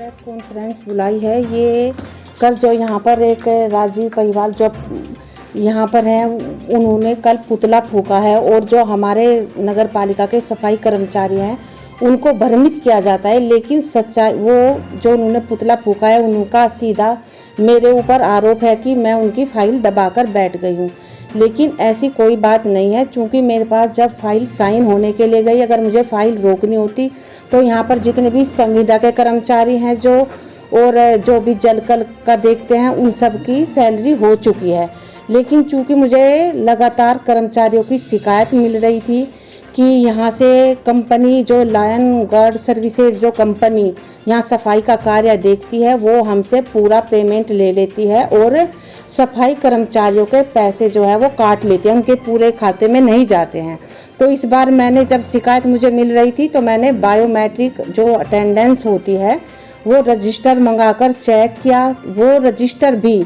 Press conference बुलाई है। ये कल जो यहाँ पर एक राजीव परिवार जो यहाँ पर है, उन्होंने कल पुतला फूका है और जो हमारे नगर पालिका के सफाई कर्मचारी हैं उनको भ्रमित किया जाता है। लेकिन सच्चाई वो जो उन्होंने पुतला फूका है उनका सीधा मेरे ऊपर आरोप है कि मैं उनकी फाइल दबाकर बैठ गई हूँ। लेकिन ऐसी कोई बात नहीं है, क्योंकि मेरे पास जब फाइल साइन होने के लिए गई, अगर मुझे फाइल रोकनी होती तो यहाँ पर जितने भी संविदा के कर्मचारी हैं जो भी जलकल का देखते हैं उन सब की सैलरी हो चुकी है। लेकिन चूँकि मुझे लगातार कर्मचारियों की शिकायत मिल रही थी कि यहाँ से कंपनी जो लायन गार्ड सर्विसेज जो कंपनी यहाँ सफाई का कार्य देखती है वो हमसे पूरा पेमेंट ले लेती है और सफाई कर्मचारियों के पैसे जो है वो काट लेते हैं, उनके पूरे खाते में नहीं जाते हैं। तो इस बार मैंने जब शिकायत मुझे मिल रही थी तो मैंने बायोमेट्रिक जो अटेंडेंस होती है वो रजिस्टर मंगाकर चेक किया। वो रजिस्टर भी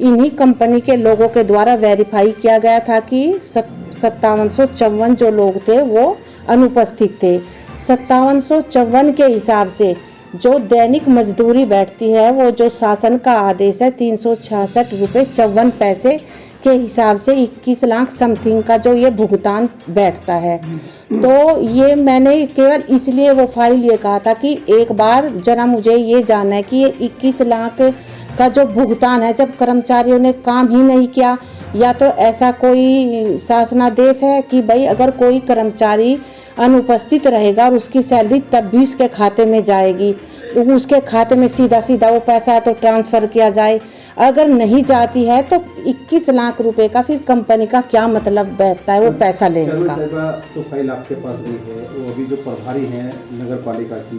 इन्हीं कंपनी के लोगों के द्वारा वेरीफाई किया गया था कि 5754 जो लोग थे वो अनुपस्थित थे। 5754 के हिसाब से जो दैनिक मजदूरी बैठती है वो जो शासन का आदेश है 366 रुपये 54 पैसे के हिसाब से 21 लाख समथिंग का जो ये भुगतान बैठता है। तो ये मैंने केवल इसलिए वो फाइल ये कहा था कि एक बार जरा मुझे ये जानना है कि ये 21 लाख का जो भुगतान है जब कर्मचारियों ने काम ही नहीं किया, या तो ऐसा कोई शासनादेश है कि भाई अगर कोई कर्मचारी अनुपस्थित रहेगा और उसकी सैलरी तब भी उसके खाते में जाएगी तो उसके खाते में सीधा वो पैसा तो ट्रांसफ़र किया जाए। अगर नहीं जाती है तो 21 लाख रुपए का फिर कंपनी का क्या मतलब बैठता है वो पैसा लेने का। तो फाइल आपके पास गई है, वो अभी जो प्रभारी हैं नगर पालिका की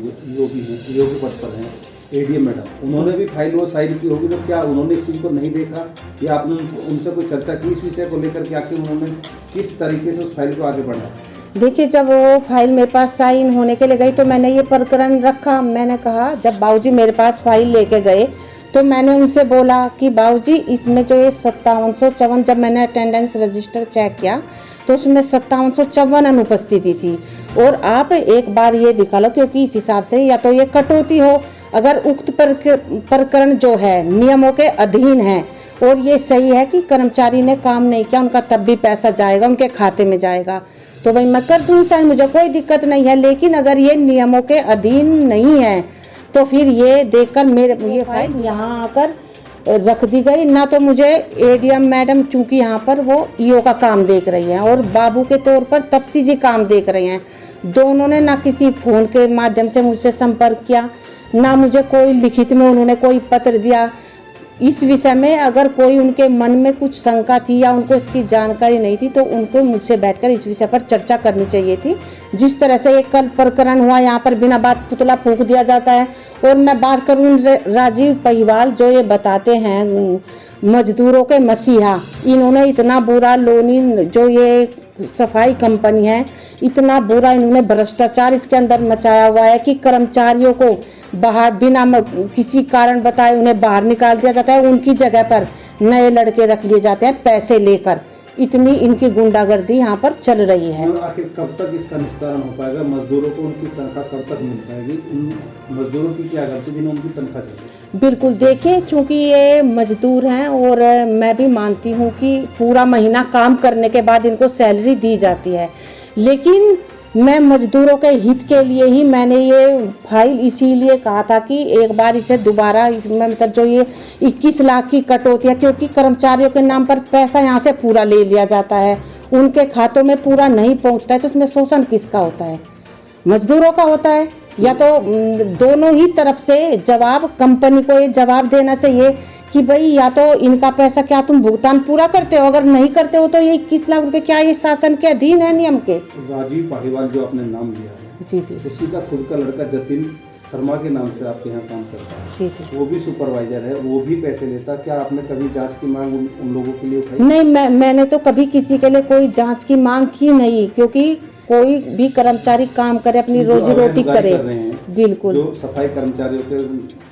ईओ पद पर हैं एडीएम मैडम, उन्होंने भी फाइल वो साइन की होगी, तो क्या उन्होंने इस चीज़ को नहीं देखा या आपने उनसे कोई चर्चा की इस विषय को लेकर कि आखिर उन्होंने किस तरीके से उस फाइल को आगे बढ़ाया? देखिए, जब वो फाइल मेरे पास साइन होने के लिए गई तो मैंने ये प्रकरण रखा। मैंने कहा, जब बाबूजी मेरे पास फाइल लेके गए तो मैंने उनसे बोला कि बाबूजी इसमें जो ये 5754 जब मैंने अटेंडेंस रजिस्टर चेक किया तो उसमें 5754 अनुपस्थिति थी और आप एक बार ये दिखा लो, क्योंकि इस हिसाब से या तो ये कटौती हो, अगर उक्त प्रकरण जो है नियमों के अधीन है और ये सही है कि कर्मचारी ने काम नहीं किया उनका तब भी पैसा जाएगा, उनके खाते में जाएगा, तो भाई मैं कर दूँ साइन, मुझे कोई दिक्कत नहीं है। लेकिन अगर ये नियमों के अधीन नहीं है तो फिर ये देखकर मेरे ये फाइल यहाँ आकर रख दी गई। ना तो मुझे एडीएम मैडम चूँकि यहाँ पर वो ईओ का काम देख रही हैं और बाबू के तौर पर तपसी जी काम देख रहे हैं, दोनों ने ना किसी फ़ोन के माध्यम से मुझसे संपर्क किया, ना मुझे कोई लिखित में उन्होंने कोई पत्र दिया। इस विषय में अगर कोई उनके मन में कुछ शंका थी या उनको इसकी जानकारी नहीं थी तो उनको मुझसे बैठकर इस विषय पर चर्चा करनी चाहिए थी। जिस तरह से एक कल प्रकरण हुआ, यहाँ पर बिना बात पुतला फूंक दिया जाता है। और मैं बात करूँ राजीव पहिवाल जो ये बताते हैं मजदूरों के मसीहा, इन्होंने इतना बुरा लोनी जो ये सफाई कंपनी है, इतना बुरा इन्होंने भ्रष्टाचार इसके अंदर मचाया हुआ है कि कर्मचारियों को बाहर बिना किसी कारण बताए उन्हें बाहर निकाल दिया जाता है, उनकी जगह पर नए लड़के रख लिए जाते हैं पैसे लेकर। इतनी इनकी गुंडागर्दी यहाँ पर चल रही है। आखिर कब तक इसका निस्तारण हो पाएगा? मजदूरों को उनकी तनख्वाह कब तक मिल पाएगी? उन मजदूरों की क्या गलती जिन्हें उनकी तनख्वाह चाहिए? बिल्कुल, देखिए, चूँकि ये मजदूर हैं और मैं भी मानती हूँ कि पूरा महीना काम करने के बाद इनको सैलरी दी जाती है, लेकिन मैं मजदूरों के हित के लिए ही मैंने ये फाइल इसीलिए कहा था कि एक बार इसे दोबारा इसमें मतलब जो ये 21 लाख की कटौती है, क्योंकि कर्मचारियों के नाम पर पैसा यहाँ से पूरा ले लिया जाता है, उनके खातों में पूरा नहीं पहुँचता है, तो इसमें शोषण किसका होता है? मजदूरों का होता है। या तो दोनों ही तरफ से जवाब कंपनी को ये जवाब देना चाहिए कि भाई या तो इनका पैसा क्या तुम भुगतान पूरा करते हो, अगर नहीं करते हो तो ये 21 लाख रुपए क्या ये शासन के अधीन है नियम के? राजीव पाहिवाल जो आपने नाम लिया है, जी जी, उसी का खुद का लड़का जतिन शर्मा के नाम से आपके यहाँ काम करता है। जी जी, वो भी सुपरवाइजर है, वो भी पैसे लेता। क्या आपने कभी जांच की मांग उन लोगों के लिए उठाई? नहीं, मैंने तो कभी किसी के लिए कोई जांच की मांग की नहीं, क्योंकि कोई भी कर्मचारी काम करे, अपनी रोजी रोटी करे। बिल्कुल, जो सफाई कर्मचारियों के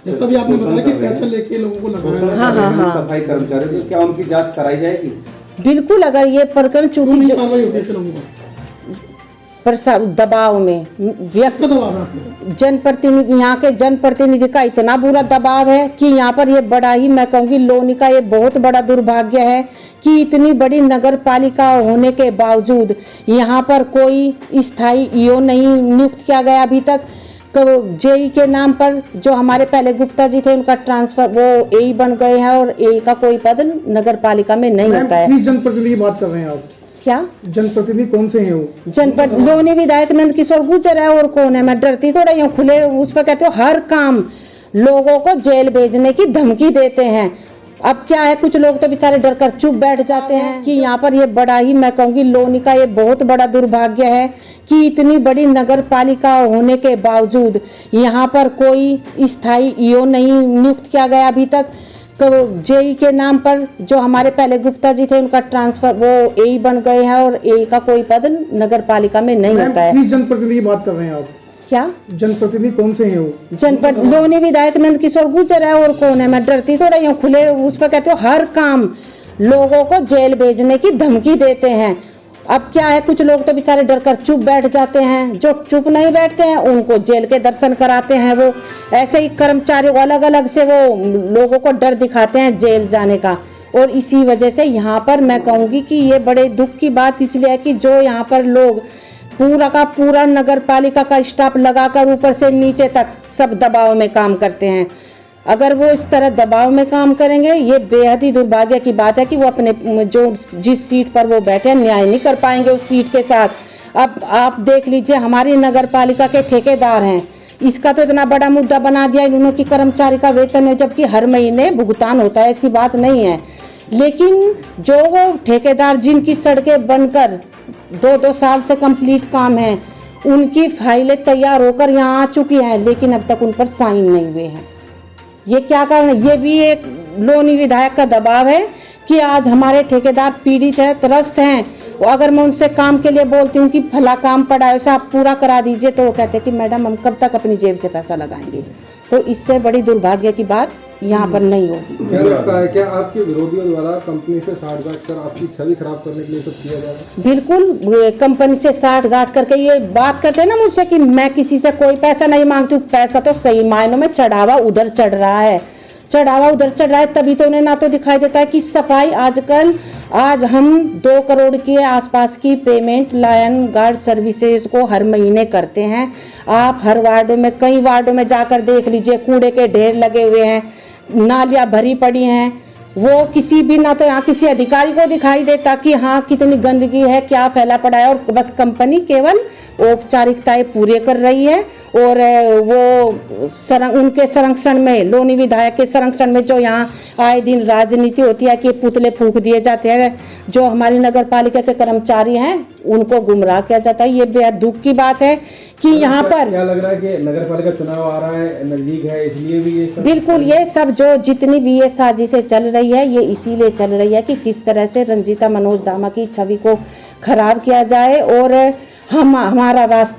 जैसा भी आपने बताया कि पैसे लेके लोगों को लगाया, हाँ, सफाई कर्मचारी, तो क्या उनकी जांच कराई जाएगी? बिल्कुल। अगर ये प्रकरण चूंकि दबाव में किसका दबाव है आप पे? जनप्रतिनिधि, यहाँ के जनप्रतिनिधि का इतना बुरा दबाव है कि यहाँ पर ये बड़ा ही, मैं कहूँगी लोनी का ये बहुत बड़ा दुर्भाग्य है कि इतनी बड़ी नगर पालिका होने के बावजूद यहाँ पर कोई स्थायी ईओ नहीं नियुक्त किया गया अभी तक। जेई के नाम पर जो हमारे पहले गुप्ता जी थे उनका ट्रांसफर, वो एई बन गए हैं और एई का कोई पद नगर पालिका में नहीं होता है। किस जनप्रतिनिधि की बात कर रहे हैं आप? क्या जनप्रतिनिधि कौन से हैं वो? जनपद लोनी विधायक नंद किशोर गुर्जर है, और कौन है? मैं डरती थोड़ा यूँ खुले उस पर कहते हो हर काम लोगों को जेल भेजने की धमकी देते हैं। अब क्या है, कुछ लोग तो बेचारे डर कर चुप बैठ जाते हैं कि यहाँ पर ये बड़ा ही, मैं कहूँगी लोनी का ये बहुत बड़ा दुर्भाग्य है कि इतनी बड़ी नगर पालिका होने के बावजूद यहाँ पर कोई स्थायी ईओ नहीं नियुक्त किया गया अभी तक। जेई के नाम पर जो हमारे पहले गुप्ता जी थे उनका ट्रांसफर, वो एई बन गए हैं और एई का कोई पद नगर पालिका में नहीं होता है। किस जनप्रतिनिधि की बात कर रहे हैं आप? क्या जनप्रतिनिधि कौन से हैं वो? जनपद लोनी विधायक नंद किशोर गुर्जर है, और कौन है? मैं डरती थोड़ा यूँ खुले उस पर कहते हो हर काम लोगों को जेल भेजने की धमकी देते हैं। अब क्या है, कुछ लोग तो बेचारे डर कर चुप बैठ जाते हैं, जो चुप नहीं बैठते हैं उनको जेल के दर्शन कराते हैं। वो ऐसे ही कर्मचारी अलग अलग से वो लोगों को डर दिखाते हैं जेल जाने का। और इसी वजह से यहाँ पर मैं कहूँगी कि ये बड़े दुख की बात इसलिए है कि जो यहाँ पर लोग पूरा का पूरा नगर पालिका का स्टाफ लगाकर ऊपर से नीचे तक सब दबाव में काम करते हैं, अगर वो इस तरह दबाव में काम करेंगे, ये बेहद ही दुर्भाग्य की बात है कि वो अपने जो जिस सीट पर वो बैठे हैं न्याय नहीं कर पाएंगे उस सीट के साथ। अब आप देख लीजिए, हमारी नगर पालिका के ठेकेदार हैं, इसका तो इतना बड़ा मुद्दा बना दिया इन्होंने कि कर्मचारी का वेतन है, जबकि हर महीने भुगतान होता है, ऐसी बात नहीं है। लेकिन जो वो ठेकेदार जिनकी सड़कें बनकर 2-2 साल से कंप्लीट काम है, उनकी फाइलें तैयार होकर यहाँ आ चुकी हैं, लेकिन अब तक उन पर साइन नहीं हुए हैं। ये क्या कारण है? ये भी एक लोनी विधायक का दबाव है कि आज हमारे ठेकेदार पीड़ित है, त्रस्त हैं। अगर मैं उनसे काम के लिए बोलती हूँ कि भला काम पड़ा है उसे आप पूरा करा दीजिए, तो वो कहते हैं कि मैडम हम कब तक अपनी जेब से पैसा लगाएंगे। तो इससे बड़ी दुर्भाग्य की बात यहाँ पर नहीं होगी। क्या लगता है, क्या आपके विरोधियों द्वारा कंपनी से साठगांठ कर आपकी छवि खराब करने के लिए सब किया जा रहा है? बिल्कुल, कंपनी से साठगांठ करके ये बात करते हैं ना मुझसे कि मैं किसी से कोई पैसा नहीं मांगती हूँ। पैसा तो सही मायनों में चढ़ावा उधर चढ़ रहा है, तभी तो उन्हें ना तो दिखाई देता है कि सफाई आज हम 2 करोड़ के आसपास की पेमेंट लायन गार्ड सर्विसेज को हर महीने करते हैं। आप हर वार्डों में, कई वार्डों में जाकर देख लीजिए, कूड़े के ढेर लगे हुए हैं, नालियाँ भरी पड़ी हैं। वो किसी भी, ना तो यहाँ किसी अधिकारी को दिखाई देता कि हाँ कितनी गंदगी है, क्या फैला पड़ा है, और बस कंपनी केवल औपचारिकताएं पूरे कर रही है। और वो उनके संरक्षण में, लोनी विधायक के संरक्षण में जो यहाँ आए दिन राजनीति होती है कि पुतले फूंक दिए जाते हैं, जो हमारी नगर पालिका के कर्मचारी हैं उनको गुमराह किया जाता है। ये बेहद दुख की बात है कि यहाँ पर क्या लग रहा है कि नगर पालिका चुनाव आ रहा है, नजदीक है, इसलिए भी ये सब? बिल्कुल, ये सब जो जितनी भी ये साजिशें चल रही है, ये इसीलिए चल रही है कि किस तरह से रंजीता मनोज दामा की छवि को खराब किया जाए और हमारा रास्ता